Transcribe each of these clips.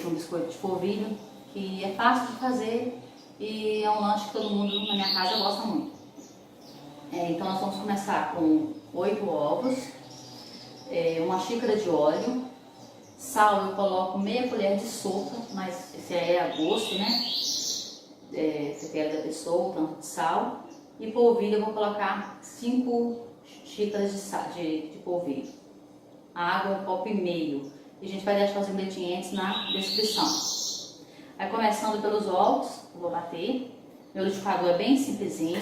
um biscoito de polvilho, que é fácil de fazer e é um lanche que todo mundo na minha casa gosta muito. Então nós vamos começar com 8 ovos, uma xícara de óleo, sal eu coloco meia colher de sopa, mas esse aí é a gosto, né? Se quer da pessoa, o tanto de sal. E polvilho eu vou colocar 5 xícaras de polvilho. Água, 1,5 copo. E a gente vai deixar os ingredientes na descrição. Aí começando pelos ovos, eu vou bater. Meu liquidificador é bem simplesinho.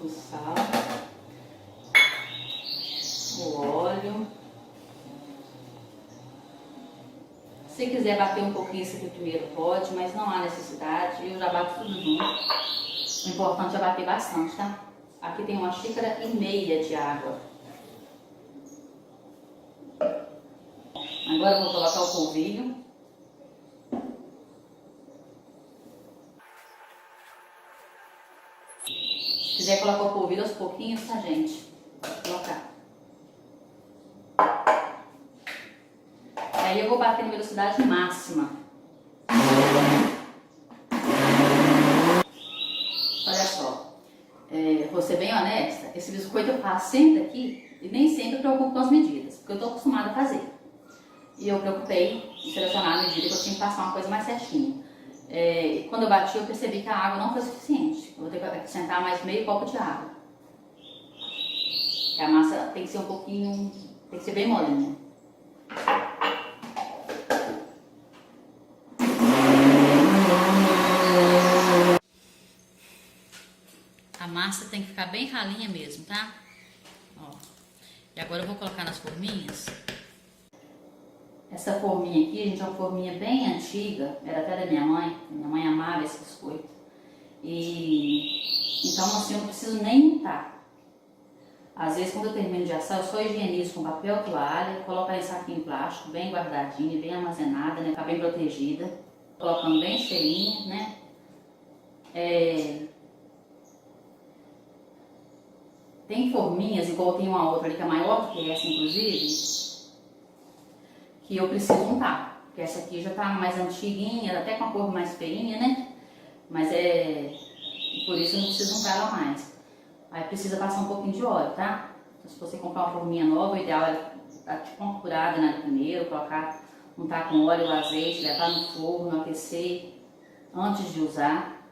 O sal, o óleo. Se quiser bater um pouquinho isso aqui primeiro pode, mas não há necessidade. Eu já bato tudo junto. O importante é bater bastante, tá? Aqui tem 1,5 xícaras de água. Agora eu vou colocar o polvilho. Se quiser colocar o polvilho aos pouquinhos, tá, gente? Vou colocar. Aí eu vou bater em velocidade máxima. Olha só, vou ser bem honesta, esse biscoito eu faço sempre aqui e nem sempre eu preocupo com as medidas, porque eu tô acostumada a fazer. E eu preocupei em selecionar a medida que eu tinha que passar uma coisa mais certinha. Quando eu bati, eu percebi que a água não foi suficiente. Eu vou ter que acrescentar mais meio copo de água. Porque a massa tem que ser um pouquinho, tem que ser bem molinha. A massa tem que ficar bem ralinha mesmo, tá? Ó. E agora eu vou colocar nas forminhas. Essa forminha aqui, gente, é uma forminha bem antiga, era até da minha mãe. Minha mãe amava esse biscoito. Então assim, eu não preciso nem untar. Às vezes quando eu termino de assar, eu só higienizo com papel toalha, coloco ela em saquinho plástico, bem guardadinha, bem armazenada, né? Tá bem protegida. Colocando bem cheinha, né? Tem forminhas, igual tem uma outra ali que é maior que essa, inclusive, que eu preciso untar. Porque essa aqui já tá mais antiguinha, até com a cor mais feinha, né? Mas por isso eu não preciso untar ela mais. Aí precisa passar um pouquinho de óleo, tá? Então, se você comprar uma forminha nova, o ideal é dar tipo uma curada nela primeiro, untar com óleo ou azeite, levar no forno, aquecer antes de usar.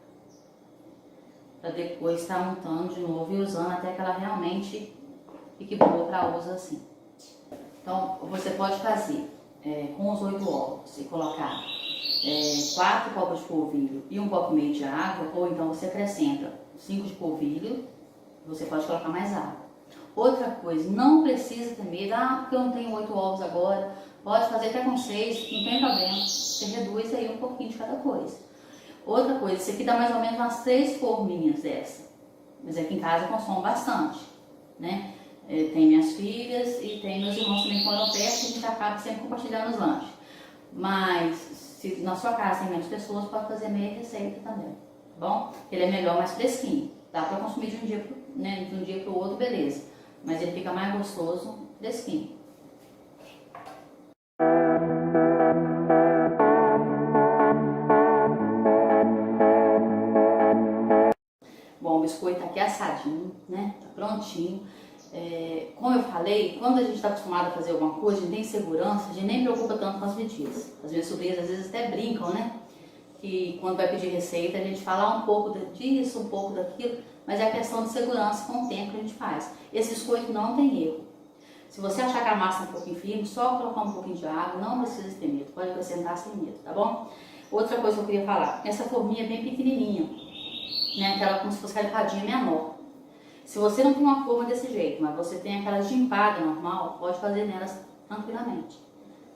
Para depois estar untando de novo e usando até que ela realmente fique boa para uso assim. Então, você pode fazer com os 8 ovos e colocar 4 copos de polvilho e 1,5 copo de água, ou então você acrescenta 5 de polvilho, você pode colocar mais água. Outra coisa, não precisa ter medo, porque eu não tenho 8 ovos agora, pode fazer até com 6, não tem problema, você reduz aí um pouquinho de cada coisa. Outra coisa, isso aqui dá mais ou menos umas 3 forminhas dessa, mas aqui em casa eu consumo bastante, né? Tem minhas filhas e tem meus irmãos também que moram perto, e a gente acaba sempre compartilhando os lanches. Mas se na sua casa tem menos pessoas, pode fazer meia receita também, tá bom? Ele é melhor, mais fresquinho, dá para consumir de um dia para o outro, beleza, mas ele fica mais gostoso fresquinho. Bom, o biscoito tá aqui assadinho, né? Tá prontinho. Como eu falei, quando a gente está acostumado a fazer alguma coisa, a gente tem segurança, a gente nem preocupa tanto com as medidas. As minhas sobrinhas às vezes até brincam, né? Que quando vai pedir receita, a gente fala um pouco disso, um pouco daquilo, mas é a questão de segurança com o tempo que a gente faz. Esse biscoito não tem erro. Se você achar que a massa é um pouquinho firme, só colocar um pouquinho de água, não precisa ter medo, pode acrescentar sem medo, tá bom? Outra coisa que eu queria falar, essa forminha é bem pequenininha, né? Aquela como se fosse calipadinha menor. Se você não tem uma forma desse jeito, mas você tem aquela de empada normal, pode fazer nelas tranquilamente.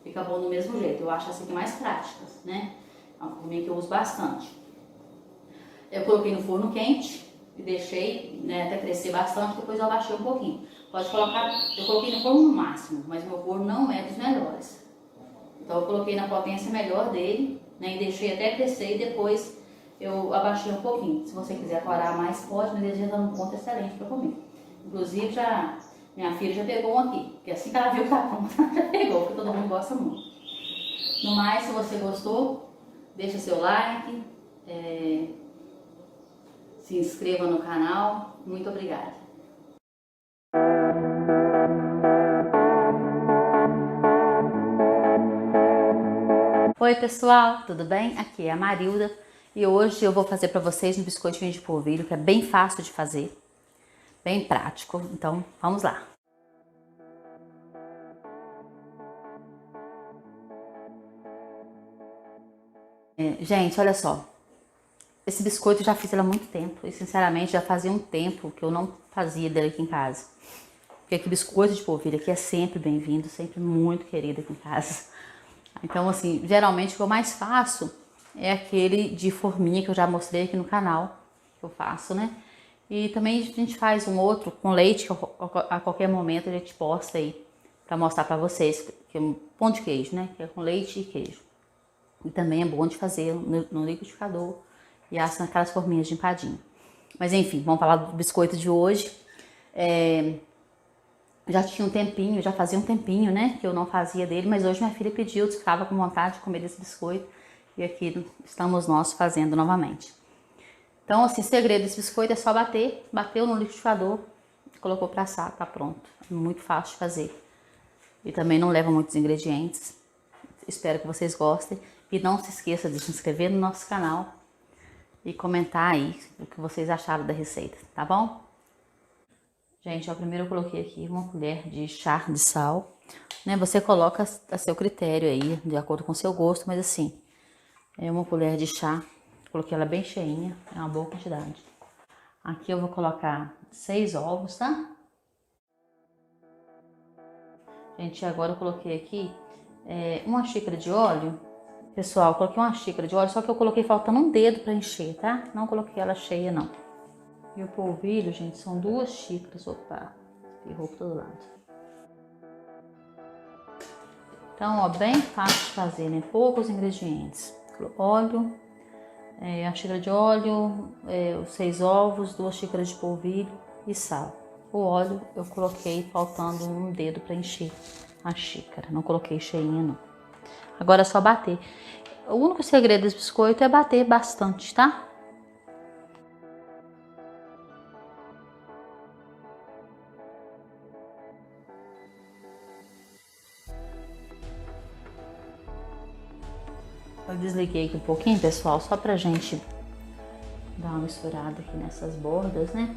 Fica bom do mesmo jeito. Eu acho essa aqui mais prática, né? É uma forminha que eu uso bastante. Eu coloquei no forno quente e deixei, né, até crescer bastante, depois eu abaixei um pouquinho. Pode colocar, eu coloquei no forno no máximo, mas meu forno não é dos melhores. Então eu coloquei na potência melhor dele, né, e deixei até crescer e depois eu abaixei um pouquinho. Se você quiser corar mais, pode, mas ele já dá um ponto excelente para comer. Inclusive, já Minha filha já pegou um aqui, porque assim que ela viu que tá pronto, ela já pegou, porque todo mundo gosta muito. No mais, se você gostou, deixa seu like, se inscreva no canal. Muito obrigada. Oi pessoal, tudo bem? Aqui é a Marilda e hoje eu vou fazer para vocês um biscoitinho de polvilho que é bem fácil de fazer, bem prático. Então vamos lá. Gente, olha só, esse biscoito eu já fiz ele há muito tempo e sinceramente já fazia um tempo que eu não fazia dele aqui em casa. Porque aqui biscoito de polvilho aqui é sempre bem-vindo, sempre muito querido aqui em casa. Então assim, geralmente o que eu mais faço é aquele de forminha que eu já mostrei aqui no canal, que eu faço, né? E também a gente faz um outro com leite, que a qualquer momento a gente posta aí pra mostrar pra vocês, que é um pão de queijo, né? Que é com leite e queijo. E também é bom de fazer no liquidificador e assa naquelas forminhas de empadinha. Mas enfim, vamos falar do biscoito de hoje. Já tinha um tempinho, já fazia um tempinho, né, que eu não fazia dele, mas hoje minha filha pediu, estava com vontade de comer esse biscoito e aqui estamos nós fazendo novamente. Então, assim, o segredo desse biscoito é só bater, bateu no liquidificador, colocou pra assar, tá pronto. É muito fácil de fazer. E também não leva muitos ingredientes. Espero que vocês gostem. E não se esqueça de se inscrever no nosso canal e comentar aí o que vocês acharam da receita, tá bom? Gente, ó, primeiro eu coloquei aqui uma colher de chá de sal, né? Você coloca a seu critério aí, de acordo com o seu gosto, mas assim, é uma colher de chá. Coloquei ela bem cheinha, é uma boa quantidade. Aqui eu vou colocar 6 ovos, tá? Gente, agora eu coloquei aqui uma xícara de óleo. Pessoal, eu coloquei uma xícara de óleo, só que eu coloquei faltando um dedo pra encher, tá? Não coloquei ela cheia, não. E o polvilho, gente, são 2 xícaras. Opa, ferrou por todo lado. Então, ó, bem fácil de fazer, né? Poucos ingredientes. Óleo, a xícara de óleo, os 6 ovos, 2 xícaras de polvilho e sal. O óleo eu coloquei faltando um dedo para encher a xícara, não coloquei cheinha não. Agora é só bater. O único segredo desse biscoito é bater bastante, tá? Eu desliguei aqui um pouquinho, pessoal, só pra gente dar uma misturada aqui nessas bordas, né?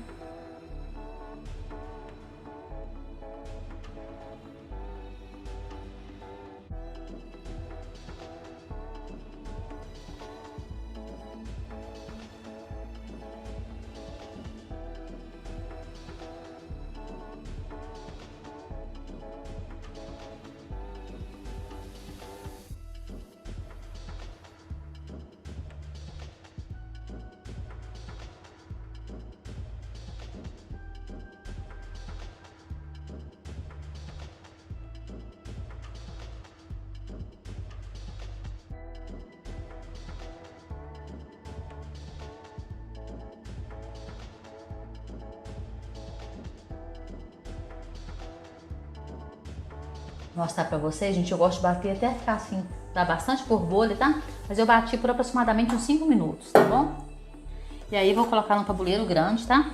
Vou mostrar pra vocês, gente, eu gosto de bater até ficar assim, dá bastante borbolha, tá? Mas eu bati por aproximadamente uns 5 minutos, tá bom? E aí vou colocar no tabuleiro grande, tá?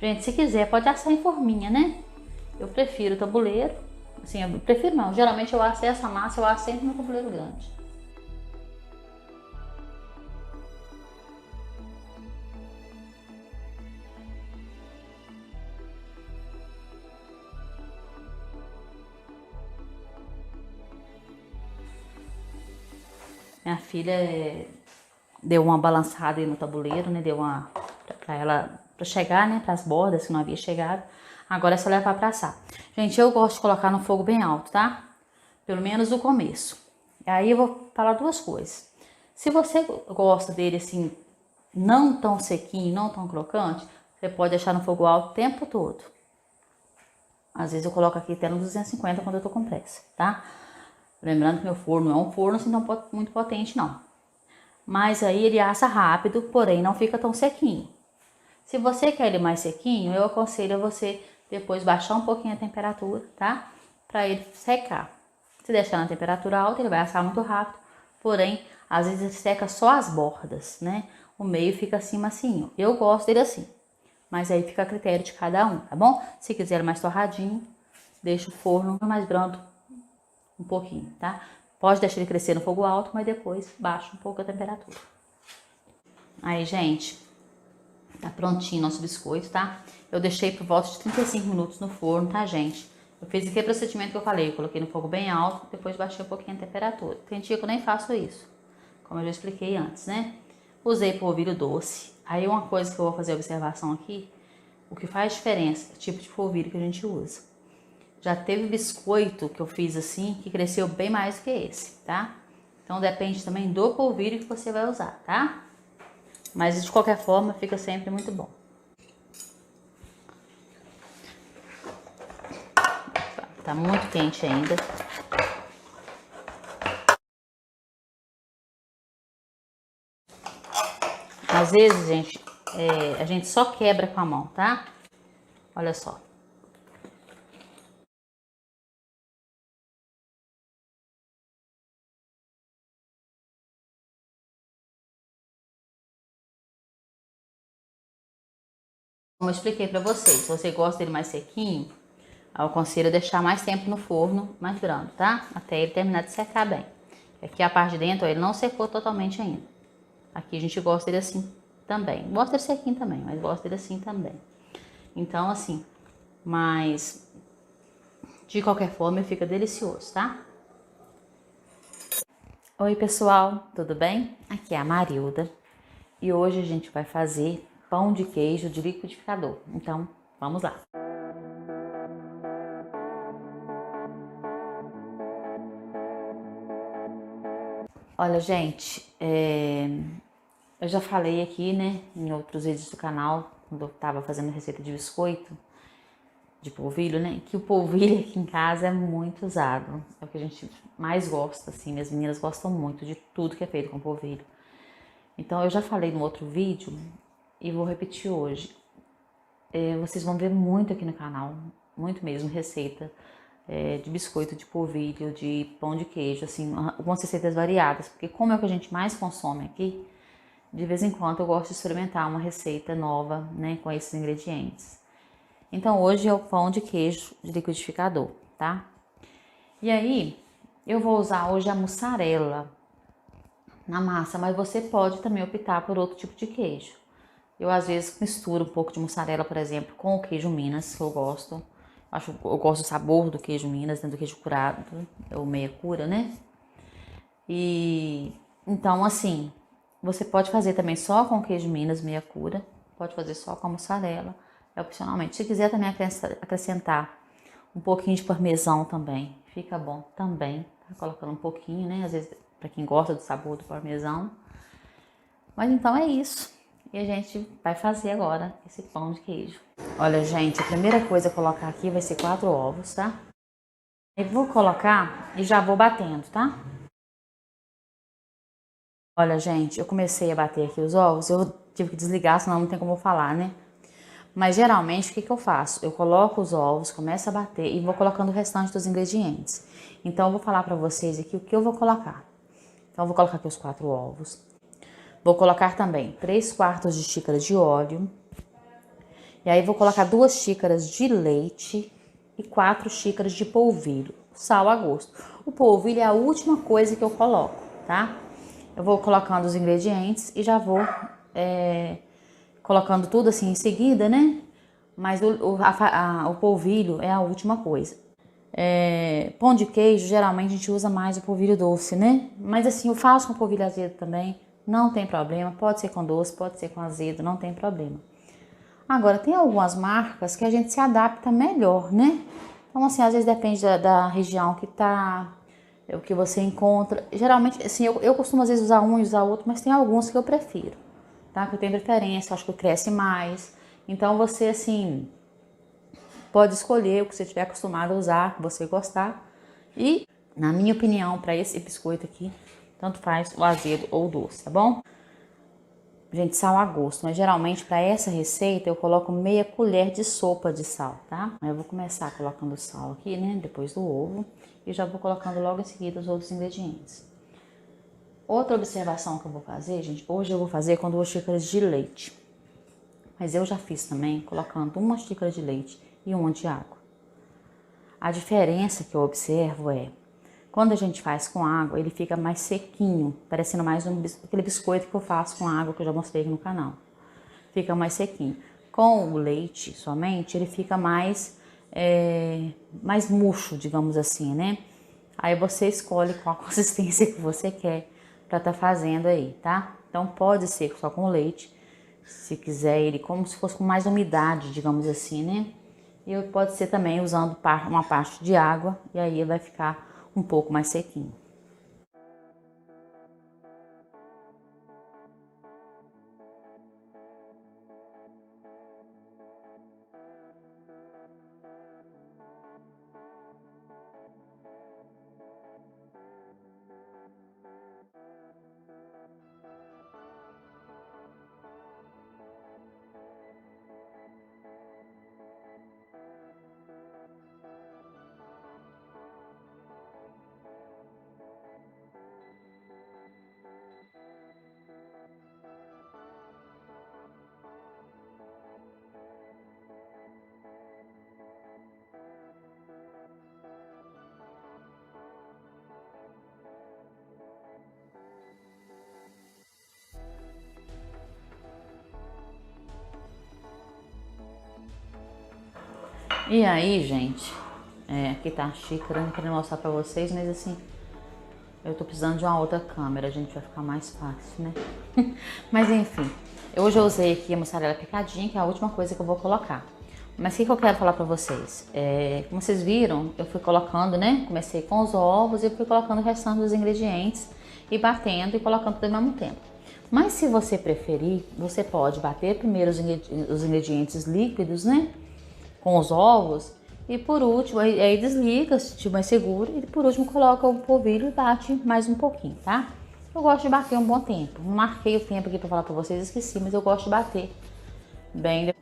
Gente, se quiser pode assar em forminha, né? Eu prefiro o tabuleiro, assim, eu prefiro não, geralmente eu asso essa massa, eu asso sempre no tabuleiro grande. Minha filha deu uma balançada aí no tabuleiro, né? Deu uma pra ela pra chegar, né? Para as bordas que não havia chegado. Agora é só levar pra assar. Gente, eu gosto de colocar no fogo bem alto, tá? Pelo menos no começo. Aí eu vou falar 2 coisas. Se você gosta dele assim, não tão sequinho, não tão crocante, você pode deixar no fogo alto o tempo todo. Às vezes eu coloco aqui até no 250 quando eu tô com pressa, tá? Lembrando que meu forno não é um forno assim tão muito potente, não. Mas aí ele assa rápido, porém não fica tão sequinho. Se você quer ele mais sequinho, eu aconselho a você depois baixar um pouquinho a temperatura, tá? Pra ele secar. Se deixar na temperatura alta, ele vai assar muito rápido, porém, às vezes ele seca só as bordas, né? O meio fica assim macinho. Eu gosto dele assim, mas aí fica a critério de cada um, tá bom? Se quiser mais torradinho, deixa o forno mais brando um pouquinho, tá? Pode deixar ele crescer no fogo alto, mas depois baixa um pouco a temperatura. Aí, gente, tá prontinho nosso biscoito, tá? Eu deixei por volta de 35 minutos no forno, tá, gente? Eu fiz aquele procedimento que eu falei, eu coloquei no fogo bem alto, depois baixei um pouquinho a temperatura. Tem dia que eu nem faço isso, como eu já expliquei antes, né? Usei polvilho doce. Aí uma coisa que eu vou fazer observação aqui, o que faz diferença é o tipo de polvilho que a gente usa. Já teve biscoito que eu fiz assim, que cresceu bem mais do que esse, tá? Então depende também do polvilho que você vai usar, tá? Mas de qualquer forma, fica sempre muito bom. Tá muito quente ainda. Às vezes, gente, a gente só quebra com a mão, tá? Olha só. Como eu expliquei pra vocês, se você gosta dele mais sequinho, eu aconselho a deixar mais tempo no forno, mais brando, tá? Até ele terminar de secar bem. Aqui a parte de dentro, ó, ele não secou totalmente ainda. Aqui a gente gosta dele assim também. Gosta dele sequinho também, mas gosta dele assim também. Então, assim, mas de qualquer forma fica delicioso, tá? Oi, pessoal, tudo bem? Aqui é a Marilda e hoje a gente vai fazer pão de queijo de liquidificador. Então, vamos lá. Olha, gente, eu já falei aqui, né, em outros vídeos do canal, quando eu tava fazendo receita de biscoito, de polvilho, né, que o polvilho aqui em casa é muito usado. É o que a gente mais gosta, assim, minhas meninas gostam muito de tudo que é feito com polvilho. Então, eu já falei no outro vídeo e vou repetir hoje. Vocês vão ver muito aqui no canal, muito mesmo, receita de biscoito de polvilho, de pão de queijo, assim, algumas receitas variadas, porque como é o que a gente mais consome aqui, de vez em quando eu gosto de experimentar uma receita nova, né, com esses ingredientes. Então hoje é o pão de queijo de liquidificador, tá? E aí, eu vou usar hoje a mussarela na massa, mas você pode também optar por outro tipo de queijo. Eu às vezes misturo um pouco de mussarela, por exemplo, com o queijo Minas, que eu gosto. Eu gosto do sabor do queijo Minas, né, do queijo curado, ou meia cura, né? E então, assim, você pode fazer também só com queijo Minas, meia cura. Pode fazer só com a mussarela, opcionalmente. Se quiser também acrescentar um pouquinho de parmesão também, fica bom também. Tá colocando um pouquinho, né? Às vezes, para quem gosta do sabor do parmesão. Mas então é isso. E a gente vai fazer agora esse pão de queijo. Olha, gente, a primeira coisa a colocar aqui vai ser 4 ovos, tá? Eu vou colocar e já vou batendo, tá? Olha, gente, eu comecei a bater aqui os ovos, eu tive que desligar, senão não tem como eu falar, né? Mas geralmente, o que eu faço? Eu coloco os ovos, começo a bater e vou colocando o restante dos ingredientes. Então, eu vou falar pra vocês aqui o que eu vou colocar. Então, eu vou colocar aqui os 4 ovos. Vou colocar também 3/4 de xícara de óleo. E aí, vou colocar 2 xícaras de leite e 4 xícaras de polvilho. Sal a gosto. O polvilho é a última coisa que eu coloco, tá? Eu vou colocando os ingredientes e já vou colocando tudo assim em seguida, né? Mas o polvilho é a última coisa. Pão de queijo, geralmente a gente usa mais o polvilho doce, né? Mas assim, eu faço com polvilho azedo também, não tem problema. Pode ser com doce, pode ser com azedo, não tem problema. Agora, tem algumas marcas que a gente se adapta melhor, né? Então, assim, às vezes depende da região que tá, o que você encontra. Geralmente, assim, eu costumo às vezes usar um e usar outro, mas tem alguns que eu prefiro, tá? Que eu tenho preferência, eu acho que cresce mais. Então, você, assim, pode escolher o que você estiver acostumado a usar, que você gostar. E, na minha opinião, para esse biscoito aqui, tanto faz o azedo ou o doce, tá bom? Gente, sal a gosto, mas geralmente para essa receita eu coloco meia colher de sopa de sal, tá? Eu vou começar colocando sal aqui, né, depois do ovo, e já vou colocando logo em seguida os outros ingredientes. Outra observação que eu vou fazer, gente, hoje eu vou fazer com 2 xícaras de leite, mas eu já fiz também colocando 1 xícara de leite e 1 de água. A diferença que eu observo é, quando a gente faz com água, ele fica mais sequinho, parecendo mais aquele biscoito que eu faço com água, que eu já mostrei aqui no canal. Fica mais sequinho. Com o leite somente, ele fica mais murcho, digamos assim, né? Aí você escolhe qual a consistência que você quer para estar fazendo aí, tá? Então pode ser só com leite, se quiser ele como se fosse com mais umidade, digamos assim, né? E pode ser também usando uma parte de água, e aí vai ficar um pouco mais sequinho. E aí, gente, aqui tá a xícara, não quero mostrar pra vocês, mas assim, eu tô precisando de uma outra câmera, gente, vai ficar mais fácil, né? Mas enfim, hoje eu usei aqui a mussarela picadinha, que é a última coisa que eu vou colocar. Mas o que eu quero falar pra vocês? Como vocês viram, eu fui colocando, né? Comecei com os ovos e fui colocando o restante dos ingredientes e batendo e colocando tudo ao mesmo tempo. Mas se você preferir, você pode bater primeiro os ingredientes líquidos, né? Com os ovos, e por último, aí desliga, se estiver mais seguro, e por último coloca o polvilho e bate mais um pouquinho, tá? Eu gosto de bater um bom tempo, não marquei o tempo aqui pra falar pra vocês, esqueci, mas eu gosto de bater bem.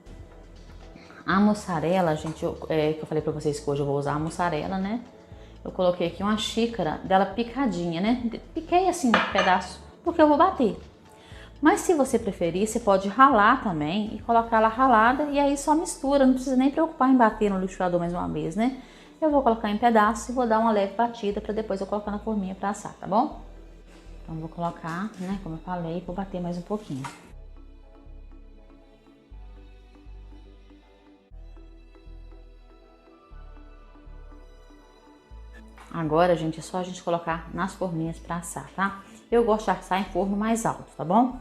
A mussarela, gente, que eu falei pra vocês que hoje eu vou usar a mussarela, né? Eu coloquei aqui 1 xícara dela picadinha, né? Piquei assim um pedaço, porque eu vou bater. Mas se você preferir, você pode ralar também e colocar ela ralada e aí só mistura, não precisa nem preocupar em bater no liquidificador mais uma vez, né? Eu vou colocar em pedaços e vou dar uma leve batida para depois eu colocar na forminha para assar, tá bom? Então vou colocar, né, como eu falei, vou bater mais um pouquinho. Agora, gente, é só a gente colocar nas forminhas para assar, tá? Eu gosto de assar em forno mais alto, tá bom?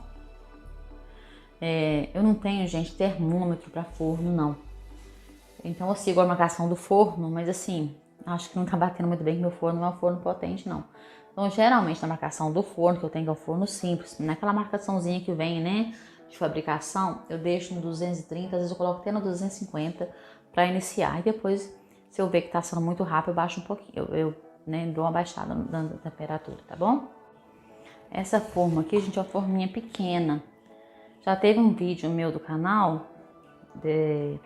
Eu não tenho, gente, termômetro para forno, não. Então eu sigo a marcação do forno, mas assim, acho que não tá batendo muito bem que meu forno não é um forno potente, não. Então geralmente na marcação do forno, que eu tenho que é o forno simples, naquela marcaçãozinha que vem, né, de fabricação, eu deixo no 230, às vezes eu coloco até no 250 para iniciar. E depois, se eu ver que tá sendo muito rápido, eu baixo um pouquinho, eu né, dou uma baixada na temperatura, tá bom? Essa forma aqui, gente, é uma forminha pequena. Já teve um vídeo meu do canal que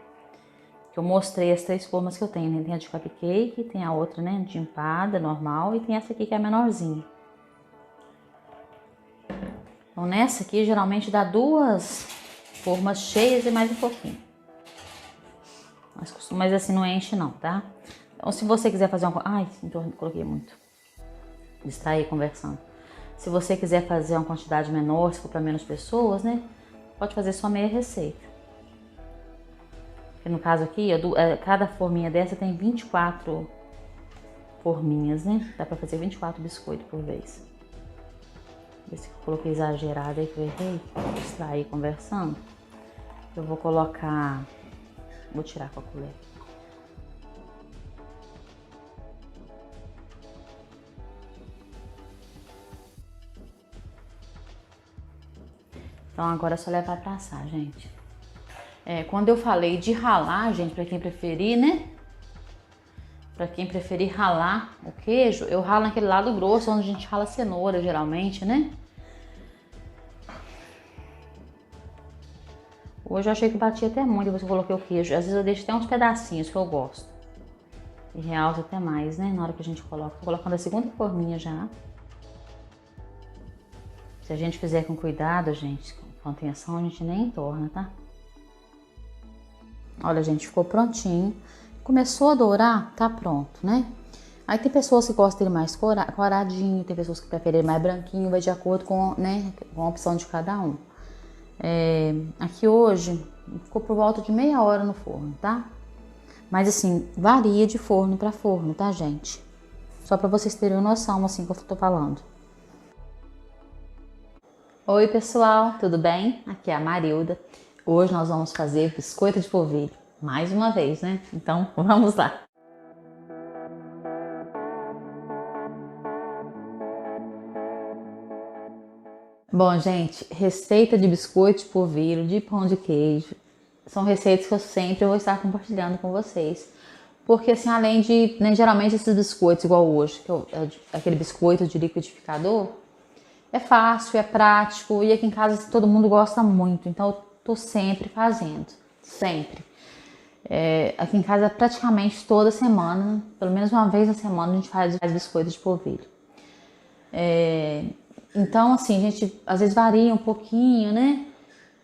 eu mostrei as 3 formas que eu tenho, né? Tem a de cupcake, tem a outra, né, de empada normal e tem essa aqui que é a menorzinha. Então nessa aqui geralmente dá 2 formas cheias e mais um pouquinho. Mas assim não enche não, tá? Então se você quiser fazer uma... Ai, então coloquei muito. Distraí conversando. Se você quiser fazer uma quantidade menor, se for para menos pessoas, né? Pode fazer só meia receita. No caso aqui, cada forminha dessa tem 24 forminhas, né? Dá pra fazer 24 biscoitos por vez. Ver se eu coloquei exagerado aí que eu errei. Vou distrair conversando. Eu vou colocar... Vou tirar com a colher. Então agora é só levar pra assar, gente. Quando eu falei de ralar, gente, pra quem preferir, né? Pra quem preferir ralar o queijo, eu ralo naquele lado grosso, onde a gente rala cenoura, geralmente, né? Hoje eu achei que batia até muito, depois eu coloquei o queijo. Às vezes eu deixo até uns pedacinhos que eu gosto. E realça até mais, né? Na hora que a gente coloca. Tô colocando a segunda forminha já. Se a gente fizer com cuidado, gente, com atenção, a gente nem entorna, tá? Olha, gente, ficou prontinho. Começou a dourar, tá pronto, né? Aí tem pessoas que gostam dele mais coradinho, tem pessoas que preferem ele mais branquinho, vai de acordo com, né, com a opção de cada um. Aqui hoje ficou por volta de meia hora no forno, tá? Mas assim, varia de forno para forno, tá, gente? Só para vocês terem noção, assim, que eu tô falando. Oi, pessoal, tudo bem? Aqui é a Marilda. Hoje nós vamos fazer biscoito de polvilho, mais uma vez, né? Então, vamos lá. Bom, gente, receita de biscoito de polvilho, de pão de queijo, são receitas que eu sempre vou estar compartilhando com vocês. Porque assim, além de, né, geralmente esses biscoitos igual hoje, que aquele biscoito de liquidificador, é fácil, é prático e aqui em casa todo mundo gosta muito, então eu tô sempre fazendo, sempre. Aqui em casa praticamente toda semana, pelo menos uma vez na semana a gente faz biscoito de polvilho. Então assim, a gente às vezes varia um pouquinho, né?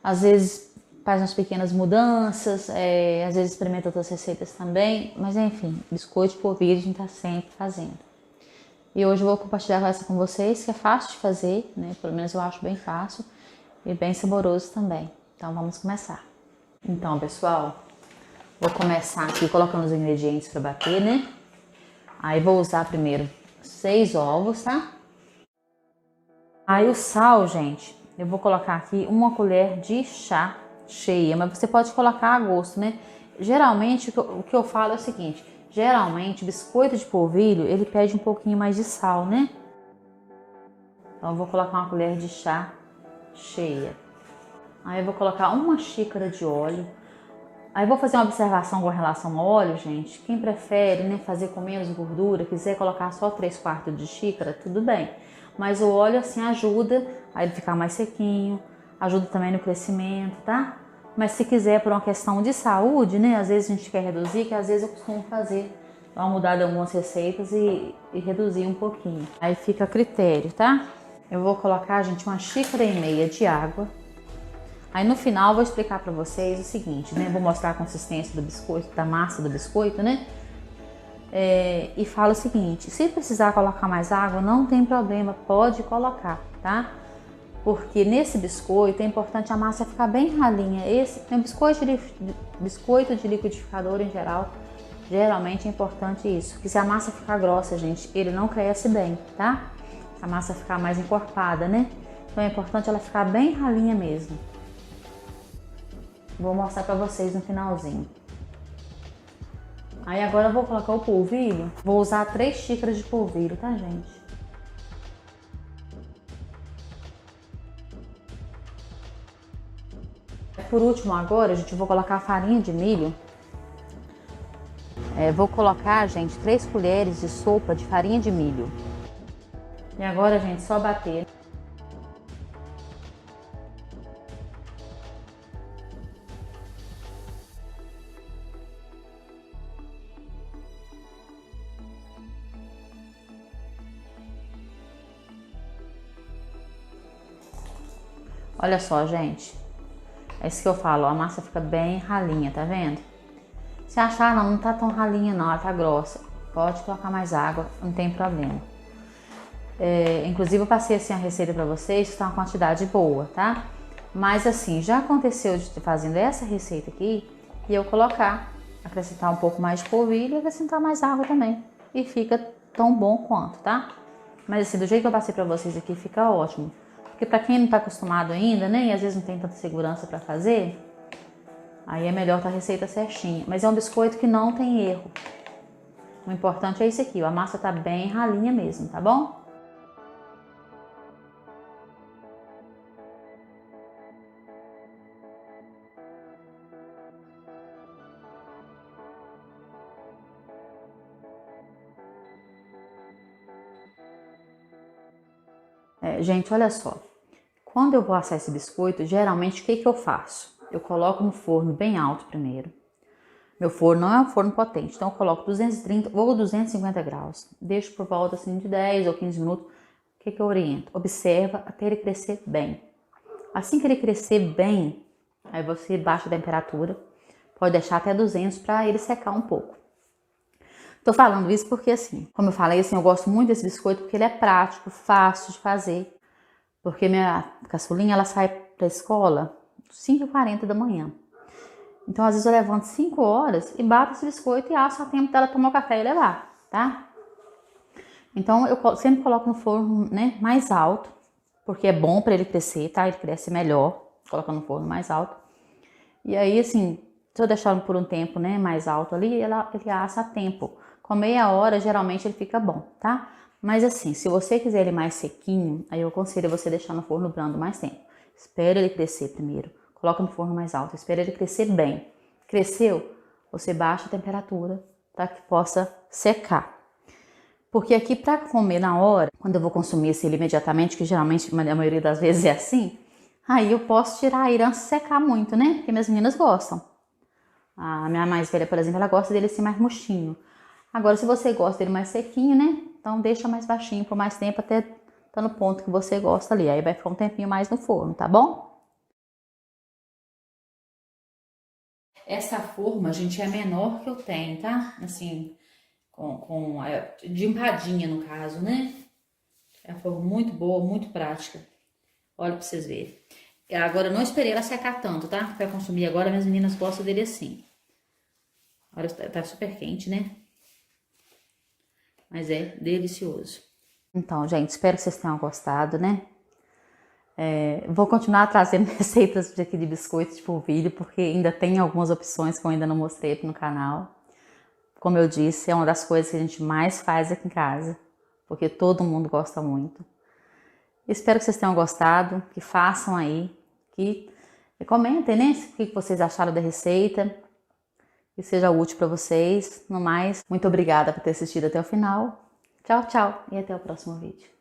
Às vezes faz umas pequenas mudanças, às vezes experimenta outras receitas também, mas enfim, biscoito de polvilho a gente tá sempre fazendo. E hoje eu vou compartilhar essa com vocês, que é fácil de fazer, né? Pelo menos eu acho bem fácil e bem saboroso também. Então vamos começar. Então, pessoal, vou começar aqui colocando os ingredientes para bater, né? Aí vou usar primeiro 6 ovos, tá? Aí o sal, gente, eu vou colocar aqui 1 colher de chá cheia, mas você pode colocar a gosto, né? Geralmente o que eu falo é o seguinte: geralmente, biscoito de polvilho, ele pede um pouquinho mais de sal, né? Então, eu vou colocar 1 colher de chá cheia. Aí, eu vou colocar 1 xícara de óleo. Aí, eu vou fazer uma observação com relação ao óleo, gente. Quem prefere, né, fazer com menos gordura, quiser colocar só 3/4 de xícara, tudo bem. Mas o óleo, assim, ajuda a ele ficar mais sequinho, ajuda também no crescimento, tá? Mas se quiser por uma questão de saúde, né? Às vezes a gente quer reduzir, que às vezes eu costumo fazer uma mudada em algumas receitas e reduzir um pouquinho. Aí fica a critério, tá? Eu vou colocar, gente, 1,5 xícaras de água. Aí no final eu vou explicar pra vocês o seguinte, né? Vou mostrar a consistência do biscoito, da massa do biscoito, né? E falo o seguinte: se precisar colocar mais água, não tem problema, pode colocar, tá? Porque nesse biscoito é importante a massa ficar bem ralinha. Esse é um biscoito de liquidificador em geral. Geralmente é importante isso, porque se a massa ficar grossa, gente, ele não cresce bem, tá? A massa ficar mais encorpada, né? Então é importante ela ficar bem ralinha mesmo. Vou mostrar pra vocês no finalzinho. Aí agora eu vou colocar o polvilho. Vou usar 3 xícaras de polvilho, tá, gente? Por último agora, gente, eu vou colocar a farinha de milho. Vou colocar, gente, 3 colheres de sopa de farinha de milho. E agora, gente, só bater. Olha só, gente. É isso que eu falo, a massa fica bem ralinha, tá vendo? Se achar, não tá tão ralinha não, ela tá grossa, pode colocar mais água, não tem problema. Inclusive eu passei assim a receita pra vocês, tá uma quantidade boa, tá? Mas assim, já aconteceu de fazendo essa receita aqui, e eu acrescentar um pouco mais de polvilho e acrescentar mais água também. E fica tão bom quanto, tá? Mas assim, do jeito que eu passei pra vocês aqui, fica ótimo. Porque para quem não está acostumado ainda, né, e às vezes não tem tanta segurança para fazer, aí é melhor estar a receita certinha. Mas é um biscoito que não tem erro. O importante é isso aqui, ó, a massa tá bem ralinha mesmo, tá bom? Gente, olha só. Quando eu vou assar esse biscoito, geralmente o que eu faço? eu coloco no forno bem alto primeiro. Meu forno não é um forno potente, então eu coloco 230 ou 250 graus. Deixo por volta assim de 10 ou 15 minutos. O que eu oriento? Observa até ele crescer bem. Assim que ele crescer bem, aí você baixa a temperatura. Pode deixar até 200 para ele secar um pouco. Tô falando isso porque assim, como eu falei, assim, eu gosto muito desse biscoito porque ele é prático, fácil de fazer. Porque minha caçulinha, ela sai pra escola às 5h40 da manhã. Então, às vezes eu levanto 5 horas e bato esse biscoito e asso a tempo dela tomar o café e levar, tá? Então, eu sempre coloco no forno, né, mais alto, porque é bom para ele crescer, tá? Ele cresce melhor, colocando no forno mais alto. E aí, assim, se eu deixar por um tempo, né, mais alto ali, ele assa a tempo. Com meia hora, geralmente, ele fica bom, tá? Mas assim, se você quiser ele mais sequinho, aí eu aconselho você deixar no forno brando mais tempo. Espera ele crescer primeiro. Coloca no forno mais alto, espera ele crescer bem. Cresceu, você baixa a temperatura para que possa secar. Porque aqui para comer na hora, quando eu vou consumir ele imediatamente, que geralmente a maioria das vezes é assim, aí eu posso tirar ele antes de secar muito, né? Porque minhas meninas gostam. A minha mais velha, por exemplo, ela gosta dele assim mais murchinho. Agora, se você gosta dele mais sequinho, né? Então deixa mais baixinho por mais tempo até tá no ponto que você gosta ali. Aí vai ficar um tempinho mais no forno, tá bom? Essa forma, gente, é a menor que eu tenho, tá? Assim, de empadinha no caso, né? É uma forma muito boa, muito prática. Olha pra vocês verem. Agora, eu não esperei ela secar tanto, tá? Pra consumir agora, minhas meninas gostam dele assim. Olha, tá super quente, né? Mas é delicioso. Então, gente, espero que vocês tenham gostado, né? Vou continuar trazendo receitas aqui de biscoitos por vídeo, porque ainda tem algumas opções que eu ainda não mostrei aqui no canal. Como eu disse, é uma das coisas que a gente mais faz aqui em casa, porque todo mundo gosta muito. Espero que vocês tenham gostado, que façam aí, que comentem, né? O que vocês acharam da receita, que seja útil para vocês. No mais, muito obrigada por ter assistido até o final. Tchau, tchau e até o próximo vídeo.